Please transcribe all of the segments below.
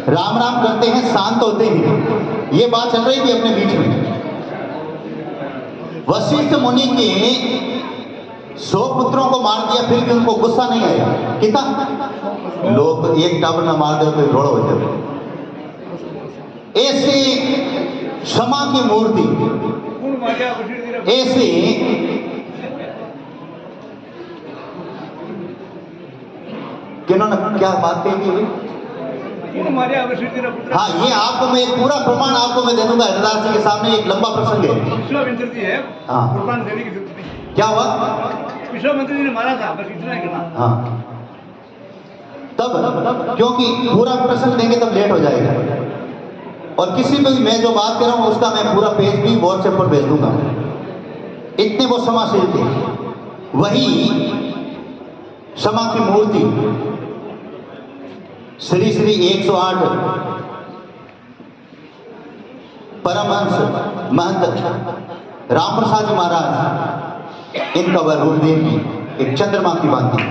राम राम करते हैं, शांत होते हैं। ये बात चल रही थी अपने बीच में। वशिष्ठ मुनि के 100 पुत्रों को मार दिया, फिर भी उनको गुस्सा नहीं आया। कितना लोग एक टावर में मार दे तो घोड़ा हो जाए। ऐसे क्षमा की मूर्ति, ऐसे किन्होंने क्या बात कही थी? हाँ, ये आपको मैं एक पूरा प्रमाण आपको मैं दे दूंगा। हरिदास जी के सामने एक लंबा प्रसंग है। हाँ, क्या हुआ? विश्वामित्र जी ने मारा था, बस इतना ही करना। हाँ, तब क्योंकि पूरा प्रसंग देंगे तब लेट हो जाएगा। और किसी भी मैं जो बात कर रहा हूँ उसका मैं पूरा पेज भी व्हाट्सएप पर भेज दूंगा। इतने वो क्षमाशील थे। वही क्षमा की मूर्ति श्री श्री 108 परमहंस महंत रामप्रसाद जी महाराज, इनका वह रूप देखिए, एक चंद्रमा की भांति।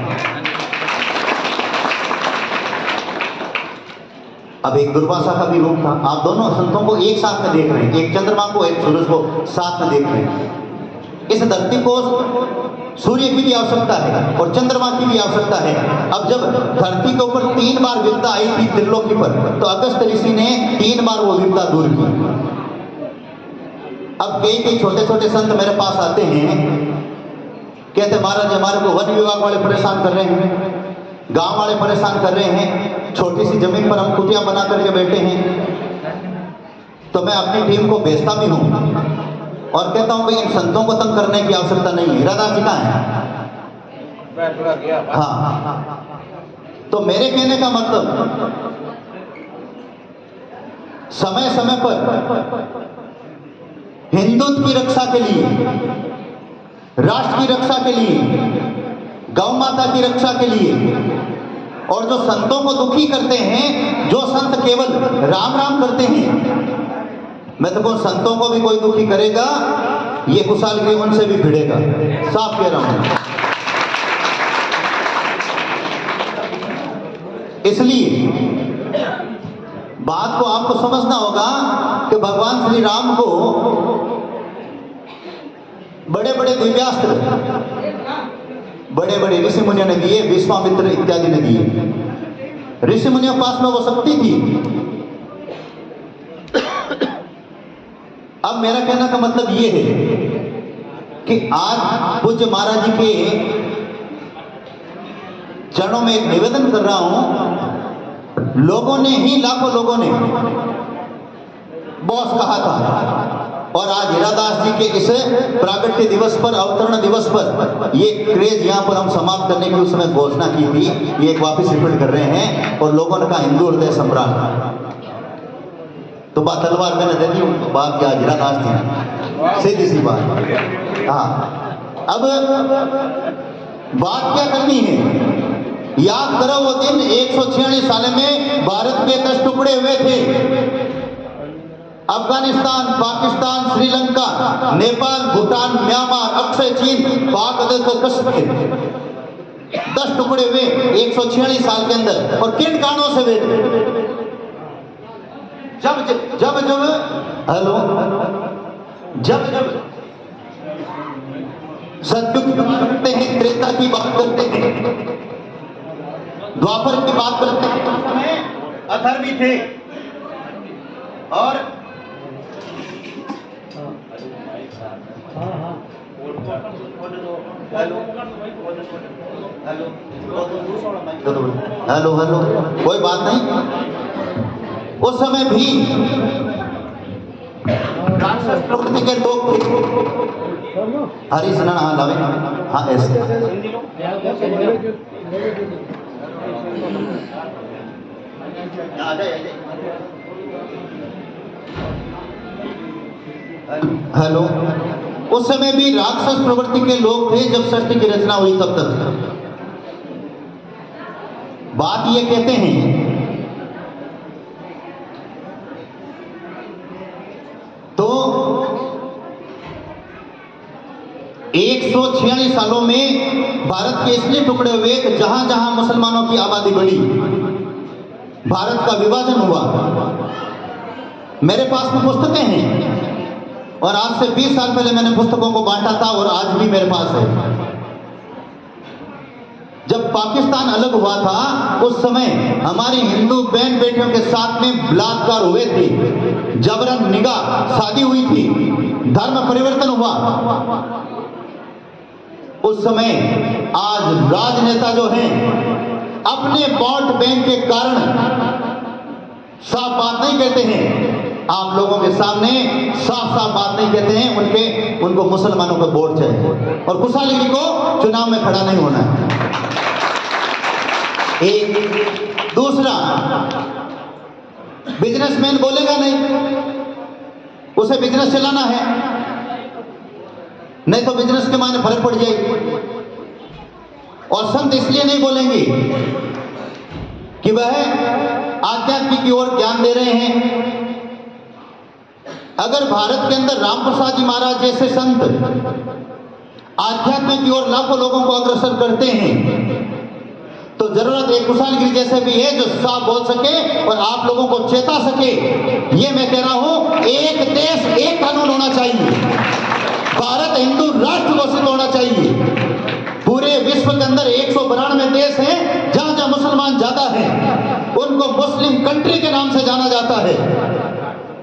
अब एक दुर्वासा का भी रूप था। आप दोनों संतों को एक साथ में देख रहे हैं, एक चंद्रमा को एक सूरज को साथ में देख रहे हैं। इस धरती को सूर्य की भी आवश्यकता है और चंद्रमा की भी आवश्यकता है। अब जब धरती के ऊपर 3 बार विपदा आई थी त्रिलोकी पर, तो अगस्त ऋषि ने 3 बार वो विपदा दूर की। अब कई छोटे छोटे संत मेरे पास आते हैं, कहते महाराज हमारे को वन विभाग वाले परेशान कर रहे हैं, गांव वाले परेशान कर रहे हैं, छोटी सी जमीन पर हम कुटिया बना करके बैठे हैं। तो मैं अपनी टीम को भेजता भी हूं और कहता हूं भाई इन संतों को तंग करने की आवश्यकता नहीं है। हरिदास जी कहाँ है? हाँ, तो मेरे कहने का मतलब समय समय पर हिंदुत्व की रक्षा के लिए, राष्ट्र की रक्षा के लिए, गौ माता की रक्षा के लिए, और जो संतों को दुखी करते हैं, जो संत केवल राम राम करते हैं, मैं तो कहूं संतों को भी कोई दुखी करेगा, ये कुशालगिरी उनसे भी भिड़ेगा। साफ कह रहा हूं। इसलिए बात को आपको समझना होगा कि भगवान श्री राम को बड़े बड़े दिव्यास्त्र बड़े बड़े ऋषि मुनियों ने दिए, विश्वामित्र इत्यादि ने दिए। ऋषि मुनियों के पास में वो शक्ति थी। अब मेरा कहने का मतलब ये है कि आज पूज्य महाराज जी के चरणों में एक निवेदन कर रहा हूं। लोगों ने ही, लाखों लोगों ने बॉस कहा था, और आज हीरादास जी के इस प्रागट्य दिवस पर, अवतरण दिवस पर ये क्रेज यहाँ पर हम समाप्त करने की उस समय घोषणा की थी। ये एक वापस रिपीट कर रहे हैं और लोगों ने कहा हिंदू हृदय सम्राट। तो बात तलवार मैंने दे दी, बात क्या हीरादास थी, सीधी सी बात। हाँ, अब बात क्या करनी है? याद करो वो दिन 146 साल में भारत के 10 टुकड़े हुए थे। अफगानिस्तान, पाकिस्तान, श्रीलंका, नेपाल, भूटान, म्यांमार, अक्षय चीन, पाक, कश्मीर, 10 टुकड़े हुए 146 साल के अंदर। और किन कारणों से हुए? जब हेलो, जब सतयुग की बात करते हैं, त्रेता की बात करते हैं, द्वापर की बात करते हैं, उस समय अथर्वी थे। और हेलो हेलो, कोई बात नहीं। उस समय भी राक्षस प्रवृत्ति के लोग थे। हरिशरण, हाँ लवे, हाँ ऐसे। हेलो, उस समय भी राक्षस प्रवृत्ति के लोग थे जब सृष्टि की रचना हुई तब तक। बात ये कहते हैं तो 146 सालों में भारत के इसलिए टुकड़े हुए कि जहां जहां मुसलमानों की आबादी बढ़ी, भारत का विभाजन हुआ। मेरे पास में पुस्तकें हैं और आज से 20 साल पहले मैंने पुस्तकों को बांटा था और आज भी मेरे पास है। जब पाकिस्तान अलग हुआ था उस समय हमारी हिंदू बहन बेटियों के साथ में बलात्कार हुए थे, जबरन निकाह शादी हुई थी, धर्म परिवर्तन हुआ। उस समय आज राजनेता जो हैं अपने वोट बैंक के कारण साफ बात नहीं कहते हैं, आप लोगों के सामने साफ साफ बात नहीं कहते हैं। उनको मुसलमानों का वोट चाहिए और खुशहाली को चुनाव में खड़ा नहीं होना है। एक दूसरा, बिजनेसमैन बोलेगा नहीं, उसे बिजनेस चलाना है, नहीं तो बिजनेस के माने फर्क पड़ जाएगी। और संत इसलिए नहीं बोलेंगे कि वह आध्यात्मिक की ओर ज्ञान दे रहे हैं। अगर भारत के अंदर रामप्रसाद जी महाराज जैसे संत आध्यात्म की ओर लाखों लोगों को अग्रसर करते हैं तो जरूरत एक कुशालगिरी जैसे भी है जो साफ बोल सके और आप लोगों को चेता सके। ये मैं कह रहा हूं, एक देश एक कानून होना चाहिए, भारत हिंदू राष्ट्र घोषित होना चाहिए। पूरे विश्व के अंदर 192 देश हैं, जहां जहां मुसलमान ज्यादा हैं उनको मुस्लिम कंट्री के नाम से जाना जाता है।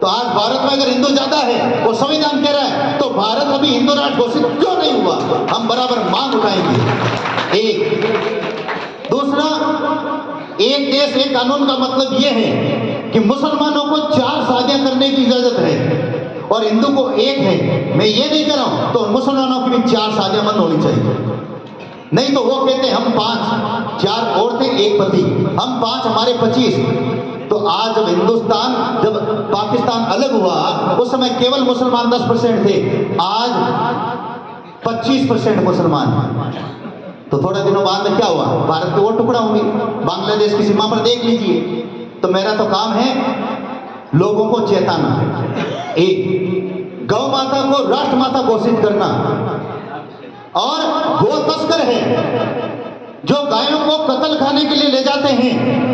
तो आज भारत में अगर हिंदू ज्यादा है, वो संविधान कह रहा है, तो भारत अभी हिंदू राष्ट्र घोषित क्यों नहीं हुआ? हम बराबर मांग उठाएंगे। एक दूसरा, एक देश एक कानून का मतलब यह है कि मुसलमानों को 4 शादियां करने की इजाजत है और हिंदू को एक है। मैं ये नहीं कह रहा हूं, तो मुसलमानों की भी 4 शादियां बंद होनी चाहिए। नहीं तो वो कहते हैं हम 5, 4 औरतें एक पति, हम 5 हमारे 25। तो आज जब हिंदुस्तान, जब पाकिस्तान अलग हुआ उस समय केवल मुसलमान 10% थे, आज 25% मुसलमान। तो थोड़े दिनों बाद में क्या हुआ? भारत के वो टुकड़ा होंगे, बांग्लादेश की सीमा पर देख लीजिए। तो मेरा तो काम है लोगों को चेताना। एक, गौ माता को राष्ट्र माता घोषित करना। और गो तस्कर है जो गायों को कत्ल खाने के लिए ले जाते हैं,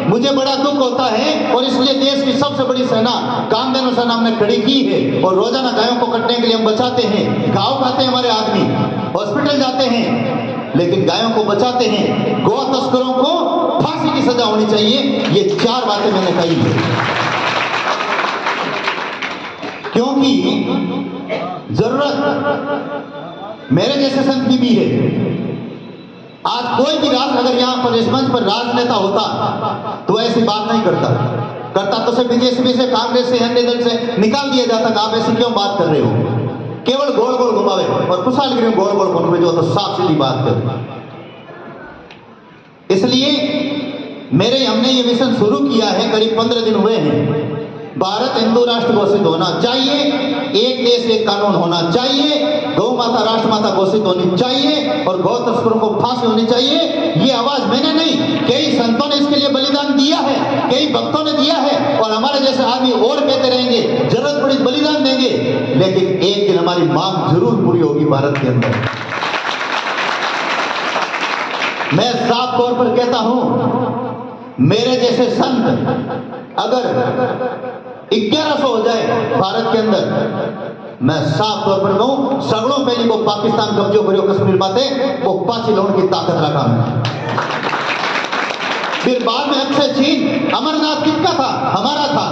मुझे बड़ा दुख होता है। और इसलिए देश की सबसे बड़ी सेना कामधेनु सेना हमने खड़ी की है और रोजाना गायों को कटने के लिए हम बचाते हैं। घाव खाते हैं हमारे आदमी, हॉस्पिटल जाते हैं, लेकिन गायों को बचाते हैं। गौ तस्करों को फांसी की सजा होनी चाहिए। ये 4 बातें मैंने कही है, क्योंकि जरूरत मेरे जैसे संत की भी है। आज कोई भी राष्ट्र अगर यहां पर इस मंच पर राजनेता होता तो ऐसी बात नहीं करता तो सिर्फ बीजेपी से, कांग्रेस से, अन्य दल से निकाल दिया जाता कि आप ऐसी क्यों बात कर रहे हो। केवल गोल गोल घुमावे और खुशहालगिरी में गोल गोल घुमावे जो तो साफ सीधी बात कर। इसलिए हमने ये मिशन शुरू किया है, करीब 15 दिन हुए हैं। भारत हिंदू राष्ट्र घोषित होना चाहिए, एक देश एक कानून होना चाहिए, गौ माता राष्ट्र माता घोषित होनी चाहिए और गौ तस्करों को फांसी होनी चाहिए। ये आवाज मैंने नहीं, कई संतों ने इसके लिए बलिदान दिया है, कई भक्तों ने दिया है और हमारे जैसे आदमी और कहते रहेंगे, जरूरत पड़ी बलिदान देंगे, लेकिन एक दिन हमारी मांग जरूर पूरी होगी भारत के अंदर। मैं साफ तौर पर कहता हूं, मेरे जैसे संत अगर 1100 हो जाए भारत के अंदर, मैं साफ तौर पर कहूं, सगड़ों पहले को पाकिस्तान कब्जो करियो कश्मीर बातें वो 5 लोगों की ताकत रखा है। फिर बाद में अक्षय चीन, अमरनाथ किसका था? हमारा था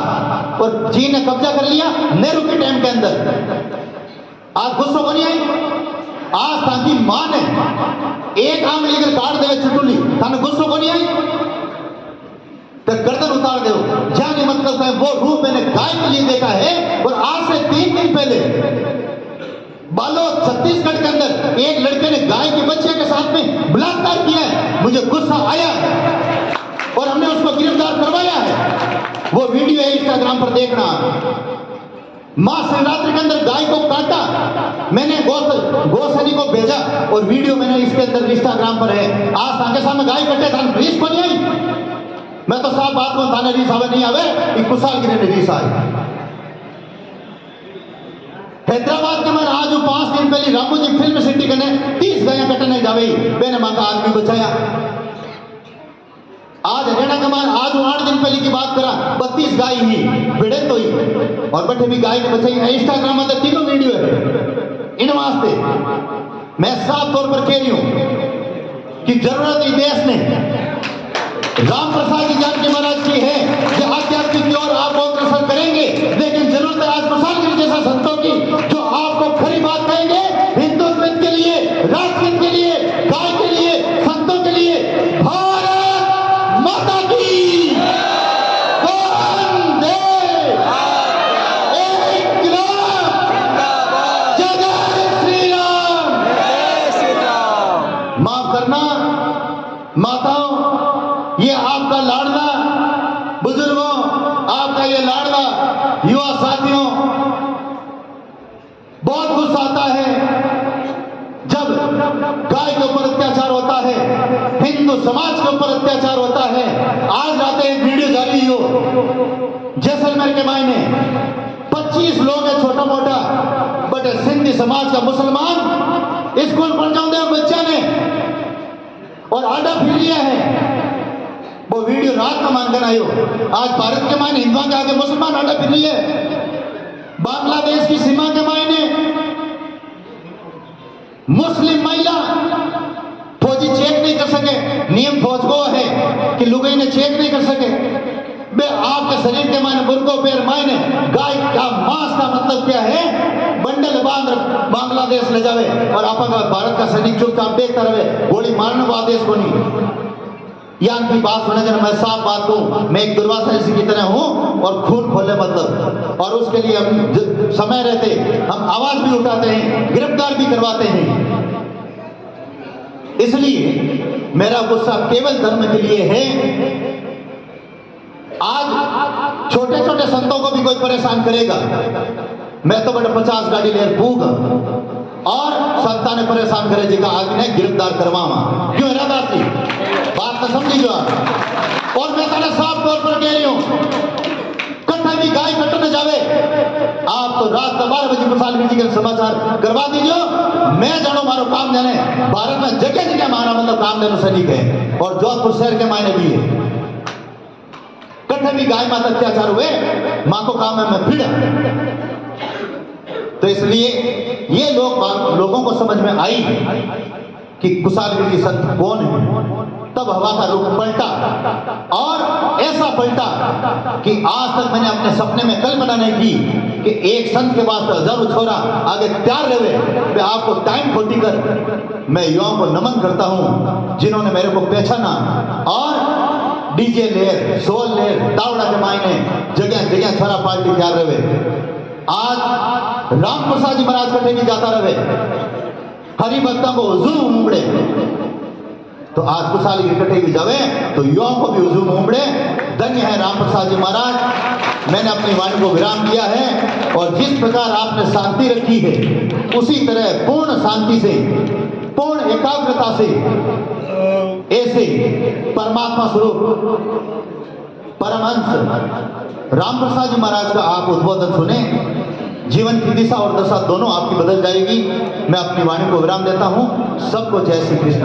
और चीन ने कब्जा कर लिया नेहरू के टाइम के अंदर। आज गुस्सा बनी आई, आज ताकि मां ने एक आंगली अगर काट दे चुटुली थाने गुस्सा बनी आई तो गर्दन उतार दो, जाने मत करता है। वो रूप मैंने गाय के लिए देखा है। और आज से 3 दिन पहले बालोद छत्तीसगढ़ के अंदर एक लड़के ने गाय के बच्चे के साथ में बलात्कार किया है। मुझे गुस्सा आया और हमने उसको गिरफ्तार करवाया है। वो वीडियो है, इंस्टाग्राम पर देखना। महाशिवरात्रि के अंदर गाय को काटा, मैंने गौसैनी को भेजा और वीडियो मैंने इसके अंदर इंस्टाग्राम पर है। आज ताके सामने गाय कटे था, रीस को नहीं आई। मैं तो साफ बात में थाने रीस आवे नहीं आवे, एक कुशालगिरी ने रीस आई। हैदराबाद के मैं आज 5 दिन पहले रामोजी फिल्म सिटी के 30 गायें कटने जावे, मैंने मां का आदमी बचाया। आज हरियाणा का मान आज 8 दिन पहले की बात करा 32 गाय ही भिड़े तो ही और बटे भी गाय ने बचाई। इंस्टाग्राम में तीनों वीडियो है इन वास्ते मैं साफ तौर पर कह रही हूं कि जरूरत इस देश ने राम प्रसाद जी जानकी महाराज की है कि आध्यात्मिक की ओर आप अग्रसर करेंगे, लेकिन जरूरत है आज प्रसाद गिरी जैसा संतों की जो आपको खरी बात कहेंगे हिंदुत्व के लिए, राष्ट्र के लिए, गाय के लिए, संतों के लिए। भारत माता की वंदे एक जय श्री राम। माफ करना माताओं, ये आपका लाडला, बुजुर्गों आपका ये लाडला युवा साथियों, बहुत गुस्सा आता है जब गाय के ऊपर अत्याचार होता है, हिंदू समाज के ऊपर अत्याचार होता है। आज रात एक वीडियो जारी हो जैसलमेर के मायने 25 लोग है छोटा मोटा बट सिंधी समाज का मुसलमान स्कूल पढ़ जाते हैं बच्चा ने और आडा फिर लिया है। वो वीडियो रात का मान कर आयो। आज भारत के मायने हिंदुओं के आगे मुसलमान आडा फिर लिए। बांग्लादेश की सीमा के मायने मुस्लिम महिला फौजी चेक नहीं कर सके, नियम फौज को है कि लुगाई ने चेक नहीं कर सके। बे आपके शरीर के मायने मुर्गों पैर मायने गाय का मांस का मतलब क्या है? बंडल बांध बांग्लादेश ले जावे और आपका भारत का सैनिक चुपचाप देखता रहे, गोली मारने को आदेश को नहीं। यहाँ की बात सुने जरा मैं साफ बात कहूं, मैं एक दुर्वासा ऋषि की तरह हूं और खून खोले मतलब, और उसके लिए हम समय रहते हम आवाज भी उठाते हैं, गिरफ्तार भी करवाते हैं। इसलिए मेरा गुस्सा केवल धर्म के लिए है। आज छोटे छोटे संतों को भी कोई परेशान करेगा, मैं तो बड़े 50 गाड़ी ले पूगा और संता ने परेशान करे जी का आगे ने गिरफ्तार करवावा क्यों इरादा थी बात तो समझी जो। और मैं तारा साफ तौर पर कह रही हूं कट्ठा भी गाय कटने जावे आप तो रात 12 बजे प्रसाद जी के समाचार करवा दीजिए। मैं जानो मारो काम जाने भारत में जगह जगह हमारा मतलब काम देने सैनिक है और जोधपुर शहर के मायने भी है। कट्ठे भी गाय माता अत्याचार हुए मां को काम है मैं फिर। तो इसलिए ये लोगों को समझ में आई कि कुशालगिरी संत कौन है। तब हवा का रुख पलटा और ऐसा पलटा कि आज तक मैंने अपने सपने में कल्पना नहीं की कि एक संत के वास्ते हजारों छोरा आगे तैयार रहे। मैं आपको टाइम खोटी कर मैं युवाओं को नमन करता हूं जिन्होंने मेरे को पहचाना और डीजे लेर सोल लेर दावड़ा के मायने जगह जगह छोरा पार्टी तैयार रहे। आज राम प्रसाद जी महाराज कटे भी जाता रहे हरि भक्तों को हुजूम उमड़े, तो आज कुशालगिरी कटे भी जावे तो युवाओं को भी हुजूम उमड़े। धन्य है राम प्रसाद जी महाराज। मैंने अपनी वाणी को विराम दिया है और जिस प्रकार आपने शांति रखी है उसी तरह पूर्ण शांति से पूर्ण एकाग्रता से ऐसे परमात्मा स्वरूप परमहंस राम प्रसाद जी महाराज का आप उद्बोधन सुने, जीवन की दिशा और दशा दोनों आपकी बदल जाएगी। मैं अपनी वाणी को विराम देता हूं। सबको जय श्री कृष्ण।